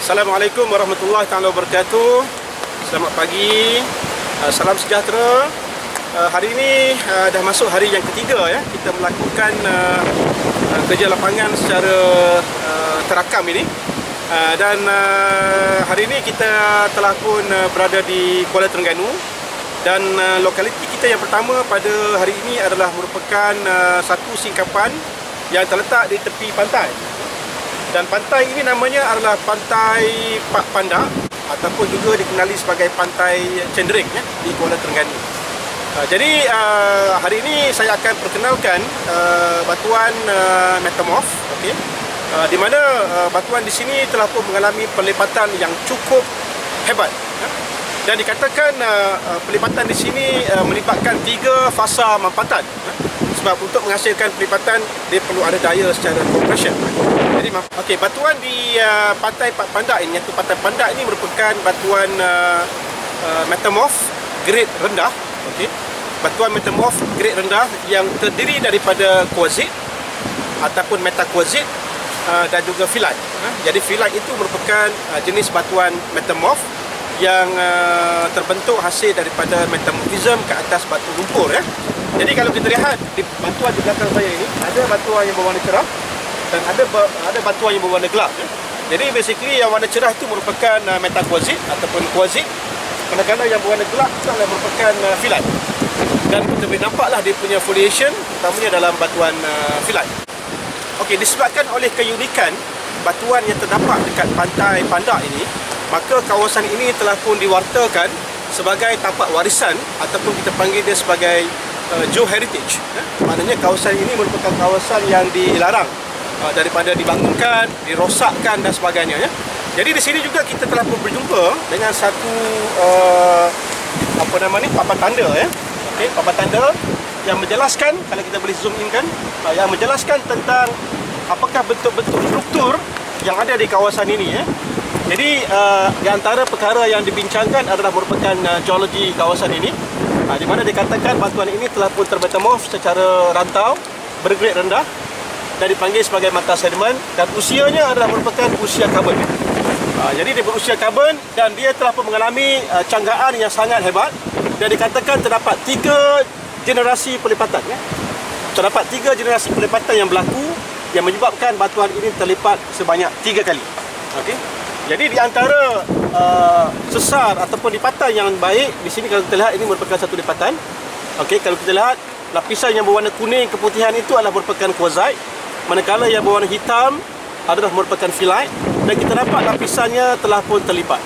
Assalamualaikum warahmatullahi taala wabarakatuh. Selamat pagi, salam sejahtera. Hari ini dah masuk hari yang ketiga ya, kita melakukan kerja lapangan secara terakam ini. Dan hari ini kita telah pun berada di Kuala Terengganu. Dan lokaliti kita yang pertama pada hari ini adalah merupakan satu singkapan yang terletak di tepi pantai. Dan pantai ini namanya adalah Pantai Pak Pandak ataupun juga dikenali sebagai Pantai Cendering ya, di Kuala Terengganu. Jadi hari ini saya akan perkenalkan batuan metamorf, okey. Di mana batuan di sini telah pun mengalami pelipatan yang cukup hebat. Dan dikatakan pelipatan di sini melibatkan 3 fasa mampatan. Sebab untuk menghasilkan pelipatan dia perlu ada daya secara compression. Jadi okey, batuan di Pantai Pak Pandak ini, iaitu Pantai Pandak ini merupakan batuan metamorf grade rendah, okey. Batuan metamorf grade rendah yang terdiri daripada kuarzit ataupun metakuarzit dan juga phyllite. Jadi phyllite itu merupakan jenis batuan metamorf yang terbentuk hasil daripada metamorfism ke atas batu lumpur ya. Jadi kalau kita lihat di batuan di belakang saya ini, ada batuan yang berwarna cerah dan ada batuan yang berwarna gelap ya. Jadi basically yang warna cerah itu merupakan metakuarzit ataupun kuarzit, manakala yang berwarna gelap itu adalah merupakan phyllite. Dan kita boleh nampaklah dia punya foliation utamanya dalam batuan phyllite. Okey, disebabkan oleh keunikan batuan yang terdapat dekat Pantai Pandak ini, maka kawasan ini telah pun diwartakan sebagai tapak warisan ataupun kita panggil dia sebagai geoheritage. Maknanya kawasan ini merupakan kawasan yang dilarang daripada dibangunkan, dirosakkan dan sebagainya ya. Jadi di sini juga kita telah pun berjumpa dengan satu papan tanda ya. Okey, papan tanda yang menjelaskan, kalau kita boleh zoom in kan, yang menjelaskan tentang apakah bentuk-bentuk struktur yang ada di kawasan ini ya. Jadi di antara perkara yang dibincangkan adalah merupakan geologi kawasan ini, di mana dikatakan batuan ini telah pun termetamorf secara rantau bergrade rendah dan dipanggil sebagai mata sedimen, dan usianya adalah merupakan usia karbon. Jadi dia berusia karbon dan dia telah pun mengalami canggaan yang sangat hebat, dan dikatakan terdapat 3 generasi pelipatan ya. Terdapat 3 generasi pelipatan yang berlaku yang menyebabkan batuan ini terlipat sebanyak 3 kali. Okey. Jadi di antara sesar ataupun lipatan yang baik di sini, kalau kita lihat ini merupakan satu lipatan. Okey, kalau kita lihat lapisan yang berwarna kuning keputihan itu adalah merupakan kuarzit, manakala yang berwarna hitam adalah merupakan phyllite, dan kita dapat lapisannya telah pun terlipat.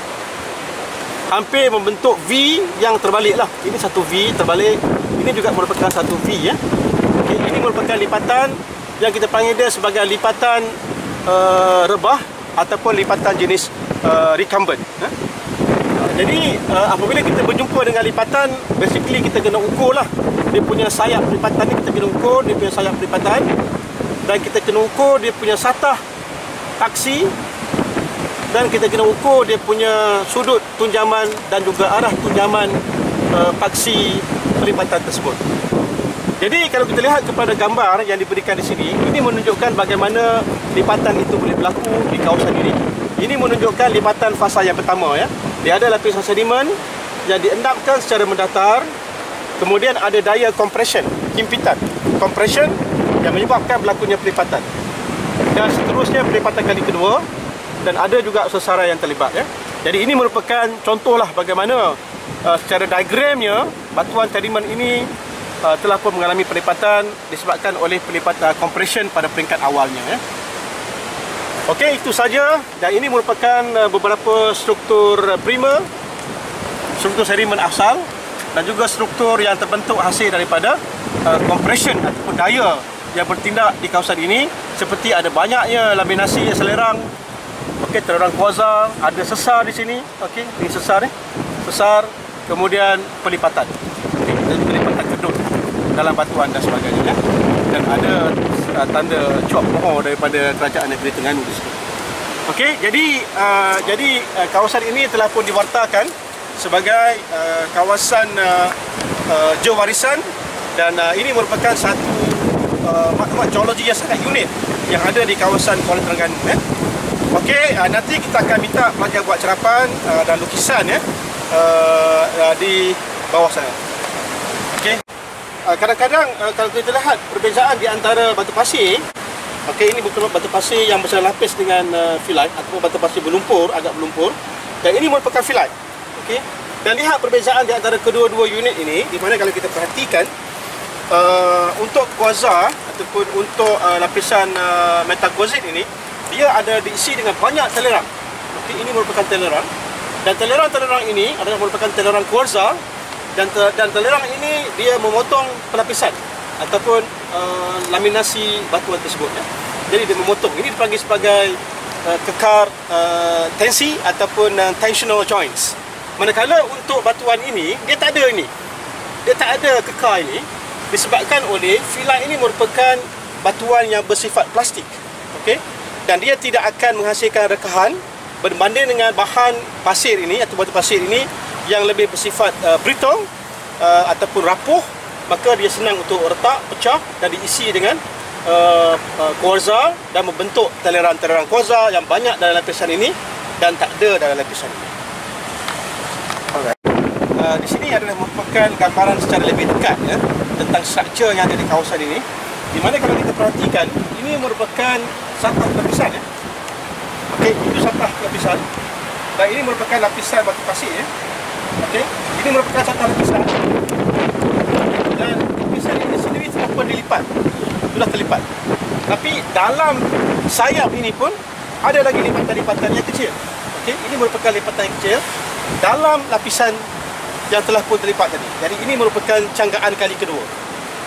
Hampir membentuk V yang terbaliklah. Ini satu V terbalik. Ini juga merupakan satu V ya. Okey, ini merupakan lipatan yang kita panggil dia sebagai lipatan rebah ataupun lipatan jenis recumbent. Jadi apabila kita berjumpa dengan lipatan, basically kita kena ukur lah dia punya sayap lipatan ni, kita kena ukur dia punya sayap lipatan, dan kita kena ukur dia punya satah taksi, dan kita kena ukur dia punya sudut tunjaman dan juga arah tunjaman paksi pelipatan tersebut. Jadi kalau kita lihat kepada gambar yang diberikan di sini, ini menunjukkan bagaimana lipatan itu boleh berlaku di kawasan ini. Ini menunjukkan lipatan fasa yang pertama ya. Dia ada lapisan sedimen yang diendapkan secara mendatar. Kemudian ada daya compression, himpitan, compression yang menyebabkan berlakunya pelipatan. Dan seterusnya pelipatan kali kedua, dan ada juga sesara yang terlibat ya. Jadi ini merupakan contohlah bagaimana secara diagramnya batuan sedimen ini telah pun mengalami pelipatan disebabkan oleh pelipatan compression pada peringkat awalnya ya. Okey, itu saja, dan ini merupakan beberapa struktur primer, struktur sedimen asal, dan juga struktur yang terbentuk hasil daripada compression ataupun daya yang bertindak di kawasan ini, seperti ada banyaknya laminasi yang selerang. Okey, terorang kuarza, ada sesar di sini. Okey, ini sesar ni. Sesar, kemudian pelipatan. Okey, pelipatan kedut dalam batuan dan sebagainya. Dan ada tanda cuak mohon daripada Kerajaan Negeri Terengganu di sini. Okey, jadi kawasan ini telah pun diwartakan sebagai kawasan geowarisan, dan ini merupakan satu maklumat geologi yang sangat unik yang ada di kawasan Kuala Terengganu. Okey, nanti kita akan minta pelajar buat cerapan dan lukisan ya di bawah sana. Okey. Kadang-kadang kalau kita lihat perbezaan di antara batu pasir, okey, ini bukan batu pasir yang berlapis dengan filite ataupun batu pasir berlumpur, agak berlumpur, dan ini merupakan filite. Okey. Dan lihat perbezaan di antara kedua-dua unit ini, di mana kalau kita perhatikan untuk kuarza ataupun untuk lapisan metal quartzite ini, dia ada diisi dengan banyak toleran. Okey, ini merupakan toleran, dan toleran ini adalah merupakan toleran kuarza, dan toleran ini dia memotong pelapisan ataupun laminasi batuan tersebut ya. Jadi dia memotong. Ini dipanggil sebagai kekar tensi ataupun tensional joints. Manakala untuk batuan ini dia tak ada ini. Dia tak ada kekar ini disebabkan oleh filite ini merupakan batuan yang bersifat plastik. Okey. Dan dia tidak akan menghasilkan rekahan berbanding dengan bahan pasir ini atau batu pasir ini yang lebih bersifat brittle ataupun rapuh, maka dia senang untuk retak, pecah dan diisi dengan kuarza dan membentuk toleran-toleran kuarza yang banyak dalam lapisan ini dan tak ada dalam lapisan ini. Di sini adalah merupakan gambaran secara lebih dekat ya, tentang struktur yang ada di kawasan ini, di mana kalau kita perhatikan ini merupakan satah lapisan ya. Okey, itu satah lapisan dan ini merupakan lapisan batu pasir ya. Okey, ini merupakan satah lapisan dan lapisan ini sendiri telah pun dilipat, sudah terlipat. Tapi dalam sayap ini pun ada lagi lipatan-lipatan yang kecil. Okey, ini merupakan lipatan yang kecil dalam lapisan yang telah pun terlipat tadi. Jadi ini merupakan canggaan kali kedua.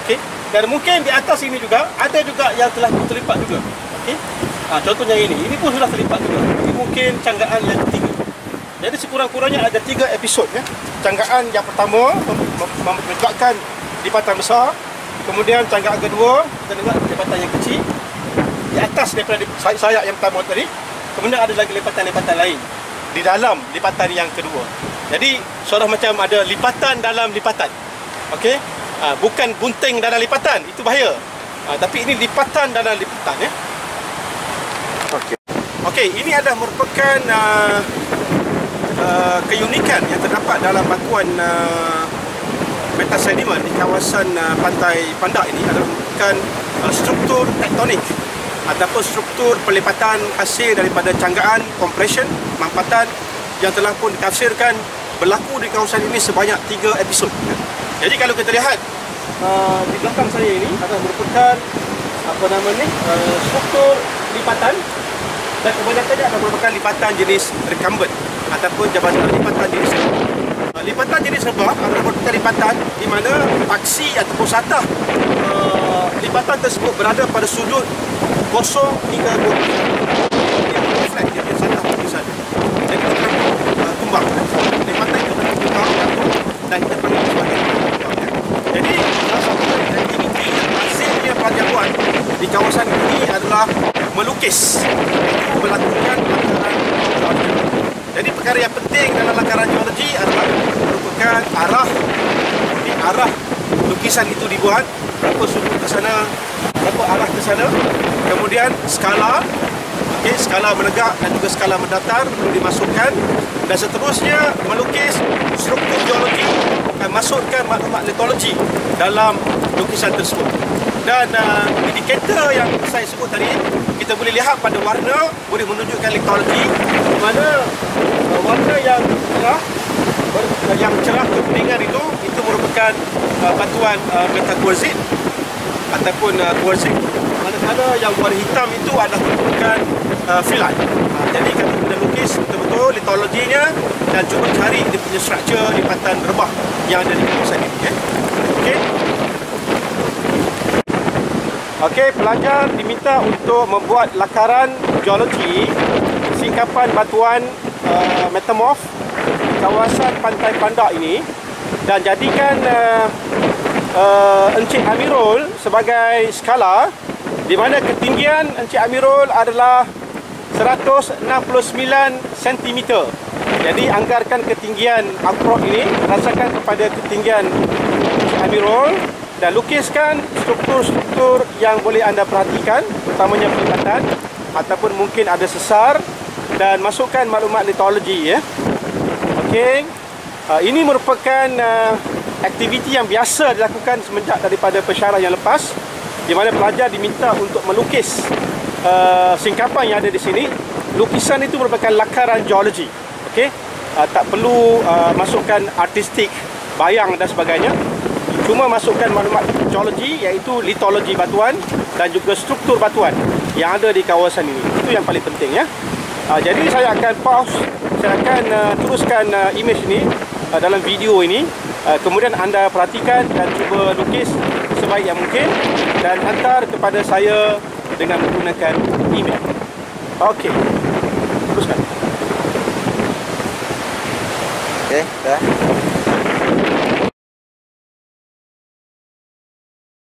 Okey, dan mungkin di atas ini juga ada juga yang telah pun terlipat juga. Okey, contohnya ini pun sudah terlipat juga. Ini mungkin canggaan yang ketiga. Jadi sekurang-kurangnya ada 3 episod ya. Canggaan yang pertama menyebabkan lipatan besar, kemudian canggaan kedua kita dengar lipatan yang kecil di atas daripada sayap yang pertama tadi, kemudian ada lagi lipatan-lipatan lain di dalam lipatan yang kedua. Jadi seolah macam ada lipatan dalam lipatan. Okey, bukan gunting dalam lipatan, itu bahaya. Tapi ini lipatan dalam lipatan ya. Okey, ini adalah merupakan keunikan yang terdapat dalam batuan metasedimen di kawasan pantai Pandak ini adalah merupakan struktur tektonik ataupun struktur pelipatan hasil daripada canggaan, compression, mampatan yang telah pun ditafsirkan berlaku di kawasan ini sebanyak 3 episod. Jadi kalau kita lihat di belakang saya ini adalah merupakan struktur lipatan, dan kebanyakannya adalah merupakan lipatan jenis recumbent ataupun jabatan lipatan jenis rebah. Lipatan jenis rebah adalah merupakan lipatan di mana aksi ataupun satah lipatan tersebut berada pada sudut 0 hingga 20. Dia punya satah tulisan. Jadi kita panggil tumbang. Lipatan itu tumbang dan kita panggil sebagai tumbang. Jadi salah satu aktiviti yang hasilnya pelajar buat di kawasan ini adalah melukis, melakukan lakaran geologi. Jadi perkara yang penting dalam lakaran geologi adalah merupakan arah lukisan itu dibuat, berapa sudut ke sana, berapa arah ke sana, kemudian skala, okey, skala menegak dan juga skala mendatar perlu dimasukkan, dan seterusnya melukis struktur geologi dan masukkan maklumat litologi dalam lukisan tersebut. Dan indikator yang saya sebut tadi, kita boleh lihat pada warna boleh menunjukkan litologi, di mana warna yang cerah kekuningan itu merupakan batuan metal quartzite ataupun quartzite, manakala yang warna hitam itu adalah merupakan filite. Jadi kalau kita lukis betul-betul litologinya dan cuba cari dia punya struktur lipatan rebah yang ada di kawasan ini ya. Okey. Okey, pelajar diminta untuk membuat lakaran geologi singkapan batuan metamorf di kawasan pantai Pandak ini, dan jadikan Encik Amirul sebagai skala, di mana ketinggian Encik Amirul adalah 169 cm. Jadi anggarkan ketinggian approach ini rasakan kepada ketinggian Encik Amirul dan lukiskan struktur-struktur yang boleh anda perhatikan, utamanya pelibatan ataupun mungkin ada sesar dan masukkan maklumat litologi ya. Okey. Ini merupakan aktiviti yang biasa dilakukan semenjak daripada pensyarah yang lepas, di mana pelajar diminta untuk melukis singkapan yang ada di sini. Lukisan itu merupakan lakaran geologi. Okey. Tak perlu masukkan artistik, bayang dan sebagainya. Cuma masukkan maklumat geologi, iaitu litologi batuan dan juga struktur batuan yang ada di kawasan ini. Itu yang paling penting ya. Jadi saya akan pause, saya akan teruskan image ini dalam video ini. Kemudian anda perhatikan dan cuba lukis sebaik yang mungkin dan hantar kepada saya dengan menggunakan email. Okey, teruskan. Okey, dah.